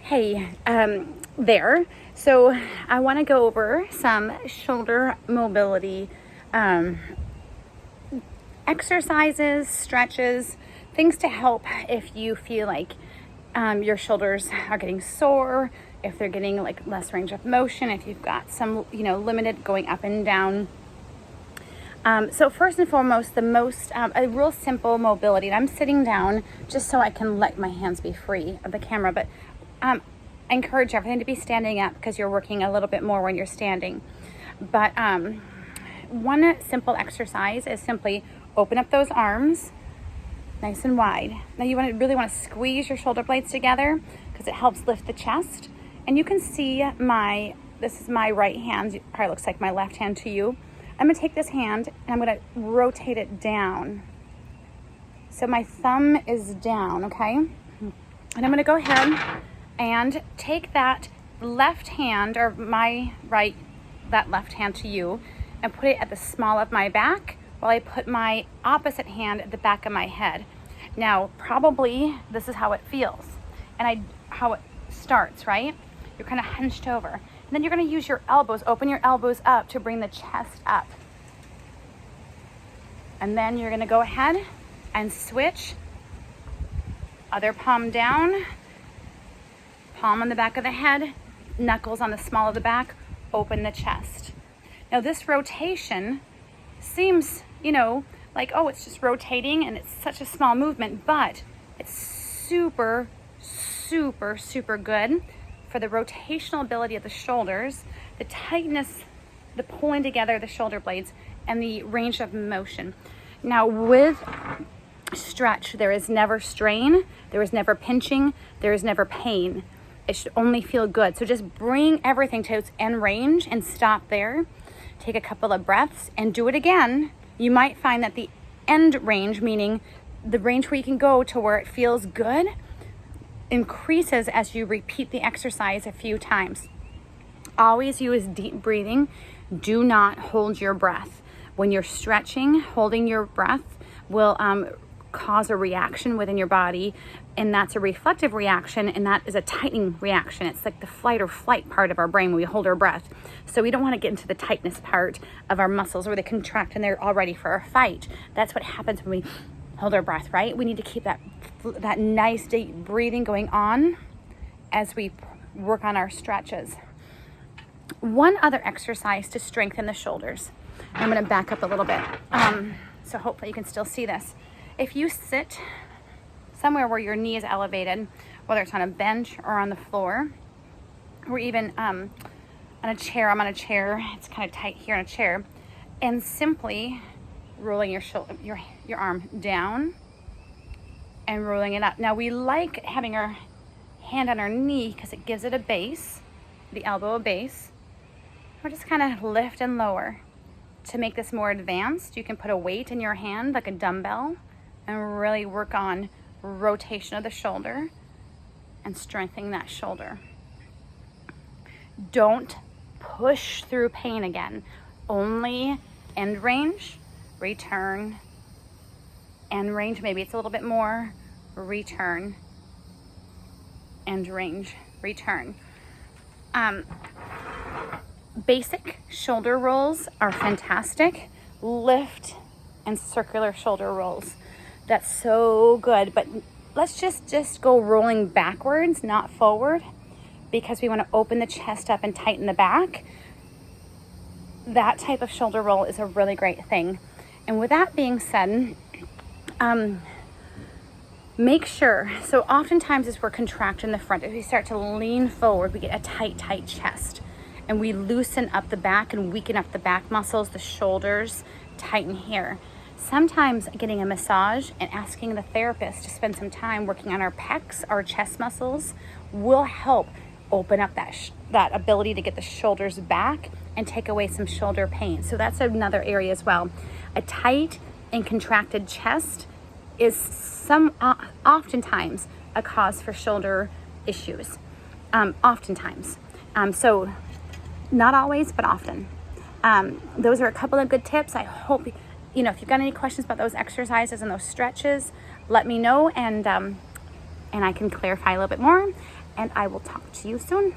Hey, there. So I want to go over some shoulder mobility exercises, stretches, things to help if you feel like your shoulders are getting sore, if they're getting like less range of motion, if you've got some, limited going up and down. So first and foremost, a real simple mobility. And I'm sitting down just so I can let my hands be free of the camera, but I encourage everything to be standing up because you're working a little bit more when you're standing. But one simple exercise is simply open up those arms nice and wide. Now you really want to squeeze your shoulder blades together because it helps lift the chest. And you can see this is my right hand. It probably looks like my left hand to you. I'm going to take this hand and I'm going to rotate it down. So my thumb is down, okay? And I'm going to go ahead and take that left hand, or that left hand to you, and put it at the small of my back while I put my opposite hand at the back of my head. Now, probably this is how it feels and how it starts, right? You're kind of hunched over. And then you're going to use your elbows, open your elbows up to bring the chest up. And then you're going to go ahead and switch. Other palm down, palm on the back of the head, knuckles on the small of the back, open the chest. Now this rotation seems, like, oh, it's just rotating and it's such a small movement, but it's super, super, super good for the rotational ability of the shoulders, the tightness, the pulling together of the shoulder blades, and the range of motion. Now with stretch, there is never strain, there is never pinching, there is never pain. It should only feel good. So just bring everything to its end range and stop there. Take a couple of breaths and do it again. You might find that the end range, meaning the range where you can go to where it feels good, increases as you repeat the exercise a few times. Always use deep breathing. Do not hold your breath. When you're stretching, holding your breath will cause a reaction within your body, and that's a reflective reaction, and that is a tightening reaction. It's like the fight or flight part of our brain when we hold our breath. So we don't want to get into the tightness part of our muscles where they contract and they're all ready for a fight. That's what happens when we hold our breath, right? We need to keep that nice deep breathing going on as we work on our stretches. One other exercise to strengthen the shoulders. I'm going to back up a little bit, so hopefully you can still see this. If you sit somewhere where your knee is elevated, whether it's on a bench or on the floor, or even on a chair, I'm on a chair, it's kind of tight here on a chair, and simply rolling your arm down and rolling it up. Now we like having our hand on our knee because it gives it a base, the elbow a base. Or just kind of lift and lower. To make this more advanced, you can put a weight in your hand like a dumbbell and really work on rotation of the shoulder and strengthening that shoulder. Don't push through pain again. Only end range, return, end range, maybe it's a little bit more, return, end range, return. Basic shoulder rolls are fantastic. Lift and circular shoulder rolls. That's so good, but let's just go rolling backwards, not forward, because we want to open the chest up and tighten the back. That type of shoulder roll is a really great thing. And with that being said, make sure, so oftentimes as we're contracting the front, if we start to lean forward, we get a tight chest. And we loosen up the back and weaken up the back muscles, the shoulders, tighten here. Sometimes getting a massage and asking the therapist to spend some time working on our pecs, our chest muscles, will help open up that ability to get the shoulders back and take away some shoulder pain. So that's another area as well. A tight and contracted chest is oftentimes a cause for shoulder issues. Oftentimes. So not always, but often. Those are a couple of good tips. I hope, if you've got any questions about those exercises and those stretches, let me know, and I can clarify a little bit more. and I will talk to you soon.